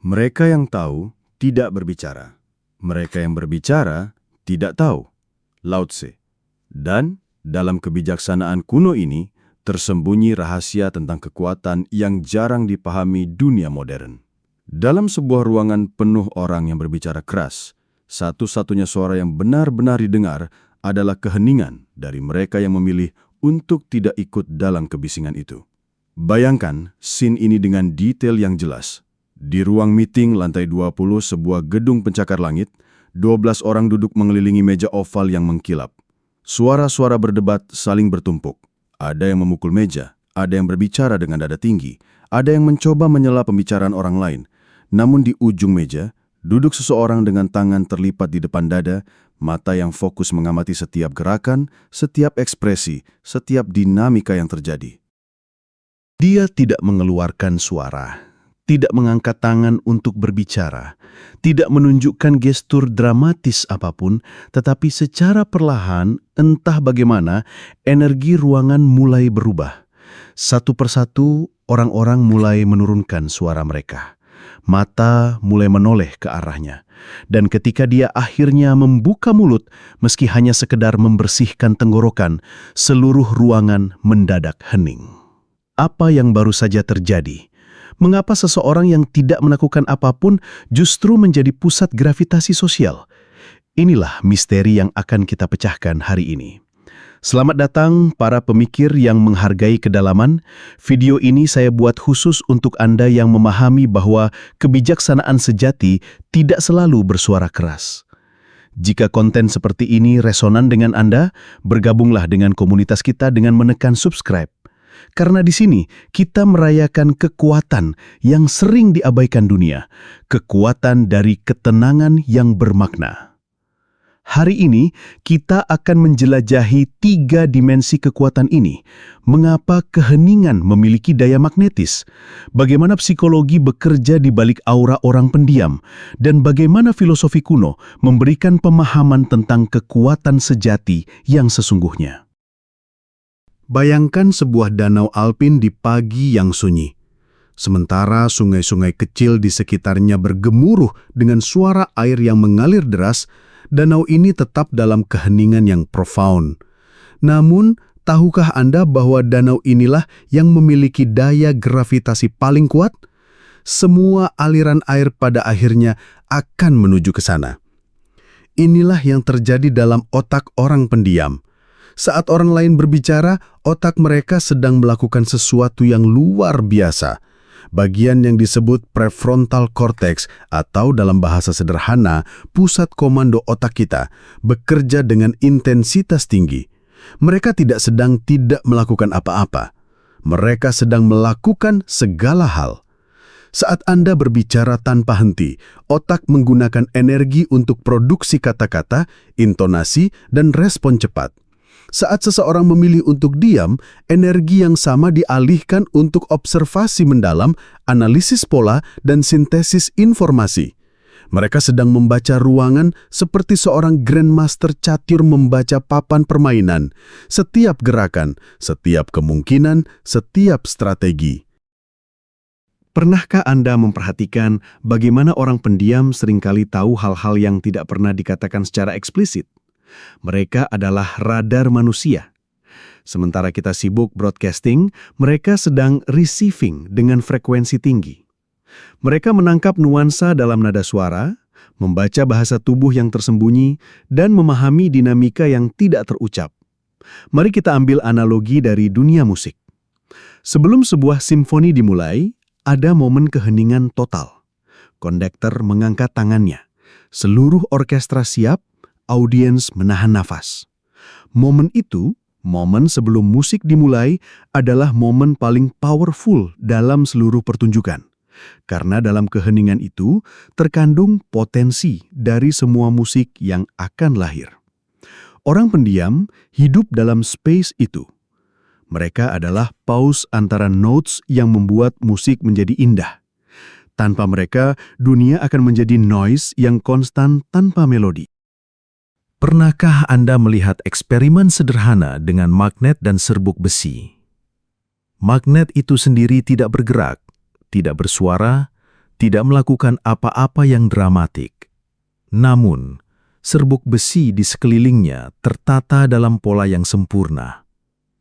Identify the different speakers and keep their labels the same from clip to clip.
Speaker 1: Mereka yang tahu tidak berbicara. Mereka yang berbicara tidak tahu. Lao Tse. Dan dalam kebijaksanaan kuno ini, tersembunyi rahasia tentang kekuatan yang jarang dipahami dunia modern. Dalam sebuah ruangan penuh orang yang berbicara keras, satu-satunya suara yang benar-benar didengar adalah keheningan dari mereka yang memilih untuk tidak ikut dalam kebisingan itu. Bayangkan scene ini dengan detail yang jelas. Di ruang meeting lantai 20 sebuah gedung pencakar langit, 12 orang duduk mengelilingi meja oval yang mengkilap. Suara-suara berdebat saling bertumpuk. Ada yang memukul meja, ada yang berbicara dengan nada tinggi, ada yang mencoba menyela pembicaraan orang lain. Namun di ujung meja, duduk seseorang dengan tangan terlipat di depan dada, mata yang fokus mengamati setiap gerakan, setiap ekspresi, setiap dinamika yang terjadi. Dia tidak mengeluarkan suara, tidak mengangkat tangan untuk berbicara, tidak menunjukkan gestur dramatis apapun, tetapi secara perlahan, entah bagaimana, energi ruangan mulai berubah. Satu persatu, orang-orang mulai menurunkan suara mereka. Mata mulai menoleh ke arahnya. Dan ketika dia akhirnya membuka mulut, meski hanya sekedar membersihkan tenggorokan, seluruh ruangan mendadak hening. Apa yang baru saja terjadi? Mengapa seseorang yang tidak melakukan apapun justru menjadi pusat gravitasi sosial? Inilah misteri yang akan kita pecahkan hari ini. Selamat datang para pemikir yang menghargai kedalaman. Video ini saya buat khusus untuk Anda yang memahami bahwa kebijaksanaan sejati tidak selalu bersuara keras. Jika konten seperti ini resonan dengan Anda, bergabunglah dengan komunitas kita dengan menekan subscribe. Karena di sini kita merayakan kekuatan yang sering diabaikan dunia, kekuatan dari ketenangan yang bermakna. Hari ini kita akan menjelajahi 3 dimensi kekuatan ini. Mengapa keheningan memiliki daya magnetis? Bagaimana psikologi bekerja di balik aura orang pendiam? Dan bagaimana filosofi kuno memberikan pemahaman tentang kekuatan sejati yang sesungguhnya? Bayangkan sebuah danau alpin di pagi yang sunyi. Sementara sungai-sungai kecil di sekitarnya bergemuruh dengan suara air yang mengalir deras, danau ini tetap dalam keheningan yang profound. Namun, tahukah Anda bahwa danau inilah yang memiliki daya gravitasi paling kuat? Semua aliran air pada akhirnya akan menuju ke sana. Inilah yang terjadi dalam otak orang pendiam. Saat orang lain berbicara, otak mereka sedang melakukan sesuatu yang luar biasa. Bagian yang disebut prefrontal cortex atau dalam bahasa sederhana, pusat komando otak kita, bekerja dengan intensitas tinggi. Mereka tidak sedang tidak melakukan apa-apa. Mereka sedang melakukan segala hal. Saat Anda berbicara tanpa henti, otak menggunakan energi untuk produksi kata-kata, intonasi, dan respon cepat. Saat seseorang memilih untuk diam, energi yang sama dialihkan untuk observasi mendalam, analisis pola, dan sintesis informasi. Mereka sedang membaca ruangan seperti seorang grandmaster catur membaca papan permainan. Setiap gerakan, setiap kemungkinan, setiap strategi. Pernahkah Anda memperhatikan bagaimana orang pendiam seringkali tahu hal-hal yang tidak pernah dikatakan secara eksplisit? Mereka adalah radar manusia. Sementara kita sibuk broadcasting, mereka sedang receiving dengan frekuensi tinggi. Mereka menangkap nuansa dalam nada suara, membaca bahasa tubuh yang tersembunyi, dan memahami dinamika yang tidak terucap. Mari kita ambil analogi dari dunia musik. Sebelum sebuah simfoni dimulai, ada momen keheningan total. Konduktor mengangkat tangannya. Seluruh orkestra siap, audiens menahan nafas. Momen itu, momen sebelum musik dimulai, adalah momen paling powerful dalam seluruh pertunjukan. Karena dalam keheningan itu, terkandung potensi dari semua musik yang akan lahir. Orang pendiam hidup dalam space itu. Mereka adalah pause antara notes yang membuat musik menjadi indah. Tanpa mereka, dunia akan menjadi noise yang konstan tanpa melodi. Pernahkah Anda melihat eksperimen sederhana dengan magnet dan serbuk besi? Magnet itu sendiri tidak bergerak, tidak bersuara, tidak melakukan apa-apa yang dramatik. Namun, serbuk besi di sekelilingnya tertata dalam pola yang sempurna,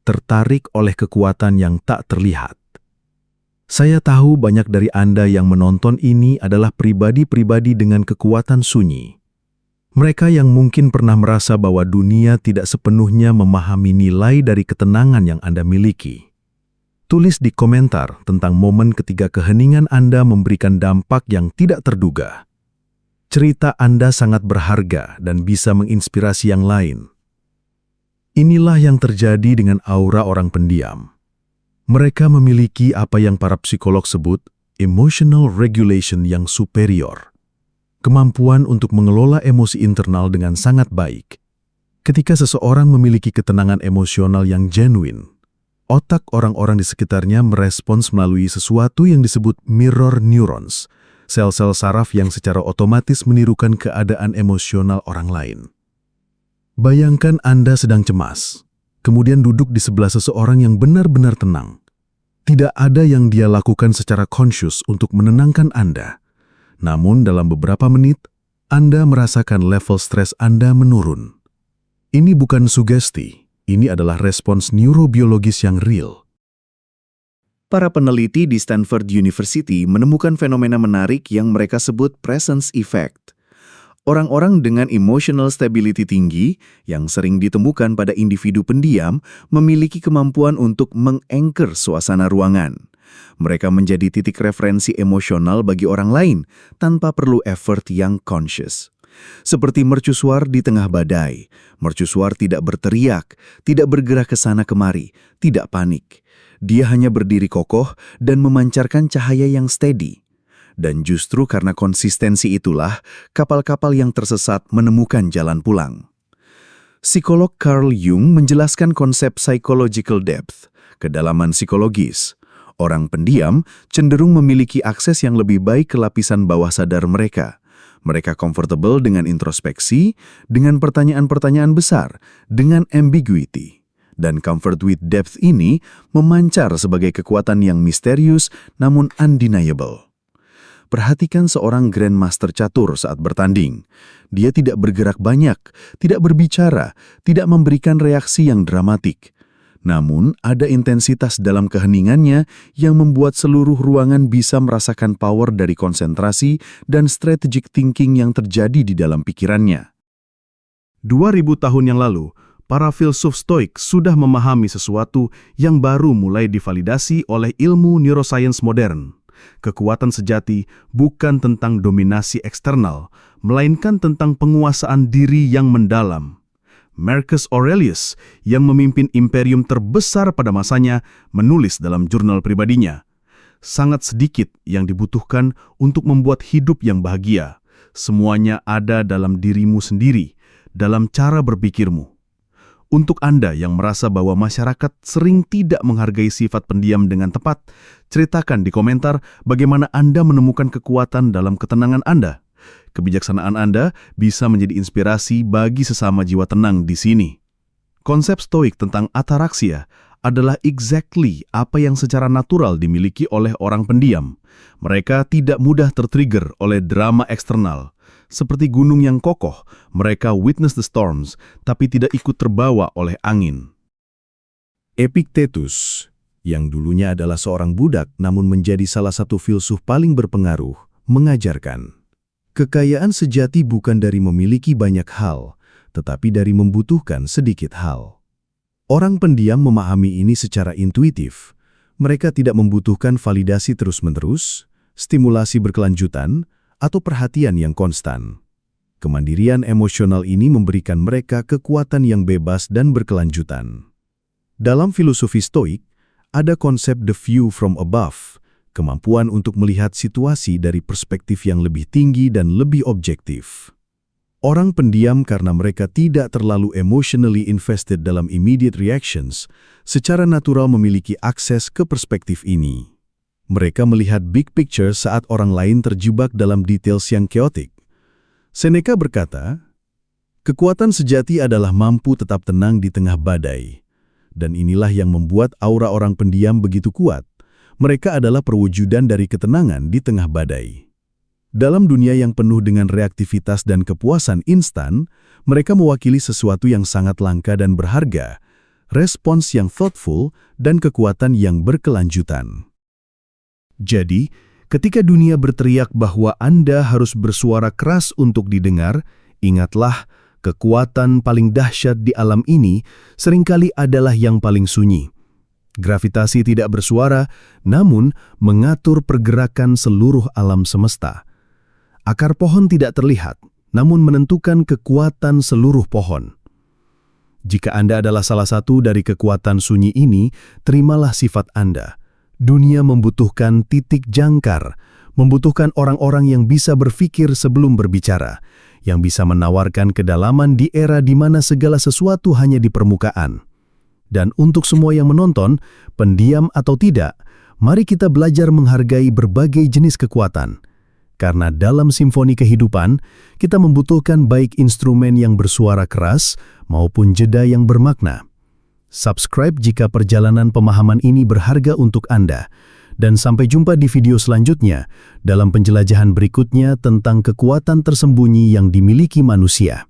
Speaker 1: tertarik oleh kekuatan yang tak terlihat. Saya tahu banyak dari Anda yang menonton ini adalah pribadi-pribadi dengan kekuatan sunyi. Mereka yang mungkin pernah merasa bahwa dunia tidak sepenuhnya memahami nilai dari ketenangan yang Anda miliki. Tulis di komentar tentang momen ketika keheningan Anda memberikan dampak yang tidak terduga. Cerita Anda sangat berharga dan bisa menginspirasi yang lain. Inilah yang terjadi dengan aura orang pendiam. Mereka memiliki apa yang para psikolog sebut emotional regulation yang superior. Kemampuan untuk mengelola emosi internal dengan sangat baik. Ketika seseorang memiliki ketenangan emosional yang genuine, otak orang-orang di sekitarnya merespons melalui sesuatu yang disebut mirror neurons, sel-sel saraf yang secara otomatis menirukan keadaan emosional orang lain. Bayangkan Anda sedang cemas, kemudian duduk di sebelah seseorang yang benar-benar tenang. Tidak ada yang dia lakukan secara conscious untuk menenangkan Anda. Namun dalam beberapa menit, Anda merasakan level stres Anda menurun. Ini bukan sugesti. Ini adalah respons neurobiologis yang real. Para peneliti di Stanford University menemukan fenomena menarik yang mereka sebut presence effect. Orang-orang dengan emotional stability tinggi yang sering ditemukan pada individu pendiam memiliki kemampuan untuk meng-anchor suasana ruangan. Mereka menjadi titik referensi emosional bagi orang lain tanpa perlu effort yang conscious. Seperti mercusuar di tengah badai, mercusuar tidak berteriak, tidak bergerak ke sana kemari, tidak panik. Dia hanya berdiri kokoh dan memancarkan cahaya yang steady. Dan justru karena konsistensi itulah, kapal-kapal yang tersesat menemukan jalan pulang. Psikolog Carl Jung menjelaskan konsep psychological depth, kedalaman psikologis. Orang pendiam cenderung memiliki akses yang lebih baik ke lapisan bawah sadar mereka. Mereka comfortable dengan introspeksi, dengan pertanyaan-pertanyaan besar, dengan ambiguity. Dan comfort with depth ini memancar sebagai kekuatan yang misterius namun undeniable. Perhatikan seorang grandmaster catur saat bertanding. Dia tidak bergerak banyak, tidak berbicara, tidak memberikan reaksi yang dramatik. Namun, ada intensitas dalam keheningannya yang membuat seluruh ruangan bisa merasakan power dari konsentrasi dan strategic thinking yang terjadi di dalam pikirannya. 2000 tahun yang lalu, para filsuf Stoik sudah memahami sesuatu yang baru mulai divalidasi oleh ilmu neuroscience modern. Kekuatan sejati bukan tentang dominasi eksternal, melainkan tentang penguasaan diri yang mendalam. Marcus Aurelius, yang memimpin imperium terbesar pada masanya, menulis dalam jurnal pribadinya, "Sangat sedikit yang dibutuhkan untuk membuat hidup yang bahagia. Semuanya ada dalam dirimu sendiri, dalam cara berpikirmu." Untuk Anda yang merasa bahwa masyarakat sering tidak menghargai sifat pendiam dengan tepat, ceritakan di komentar bagaimana Anda menemukan kekuatan dalam ketenangan Anda. Kebijaksanaan Anda bisa menjadi inspirasi bagi sesama jiwa tenang di sini. Konsep Stoik tentang ataraksia adalah exactly apa yang secara natural dimiliki oleh orang pendiam. Mereka tidak mudah tertrigger oleh drama eksternal. Seperti gunung yang kokoh, mereka witness the storms, tapi tidak ikut terbawa oleh angin. Epictetus, yang dulunya adalah seorang budak namun menjadi salah satu filsuf paling berpengaruh, mengajarkan, kekayaan sejati bukan dari memiliki banyak hal, tetapi dari membutuhkan sedikit hal. Orang pendiam memahami ini secara intuitif. Mereka tidak membutuhkan validasi terus-menerus, stimulasi berkelanjutan, atau perhatian yang konstan. Kemandirian emosional ini memberikan mereka kekuatan yang bebas dan berkelanjutan. Dalam filosofi Stoik, ada konsep the view from above, kemampuan untuk melihat situasi dari perspektif yang lebih tinggi dan lebih objektif. Orang pendiam karena mereka tidak terlalu emotionally invested dalam immediate reactions, secara natural memiliki akses ke perspektif ini. Mereka melihat big picture saat orang lain terjebak dalam details yang chaotic. Seneca berkata, kekuatan sejati adalah mampu tetap tenang di tengah badai. Dan inilah yang membuat aura orang pendiam begitu kuat. Mereka adalah perwujudan dari ketenangan di tengah badai. Dalam dunia yang penuh dengan reaktivitas dan kepuasan instan, mereka mewakili sesuatu yang sangat langka dan berharga, respons yang thoughtful, dan kekuatan yang berkelanjutan. Jadi, ketika dunia berteriak bahwa Anda harus bersuara keras untuk didengar, ingatlah, kekuatan paling dahsyat di alam ini seringkali adalah yang paling sunyi. Gravitasi tidak bersuara, namun mengatur pergerakan seluruh alam semesta. Akar pohon tidak terlihat, namun menentukan kekuatan seluruh pohon. Jika Anda adalah salah satu dari kekuatan sunyi ini, terimalah sifat Anda. Dunia membutuhkan titik jangkar, membutuhkan orang-orang yang bisa berpikir sebelum berbicara, yang bisa menawarkan kedalaman di era di mana segala sesuatu hanya di permukaan. Dan untuk semua yang menonton, pendiam atau tidak, mari kita belajar menghargai berbagai jenis kekuatan. Karena dalam simfoni kehidupan, kita membutuhkan baik instrumen yang bersuara keras maupun jeda yang bermakna. Subscribe jika perjalanan pemahaman ini berharga untuk Anda. Dan sampai jumpa di video selanjutnya dalam penjelajahan berikutnya tentang kekuatan tersembunyi yang dimiliki manusia.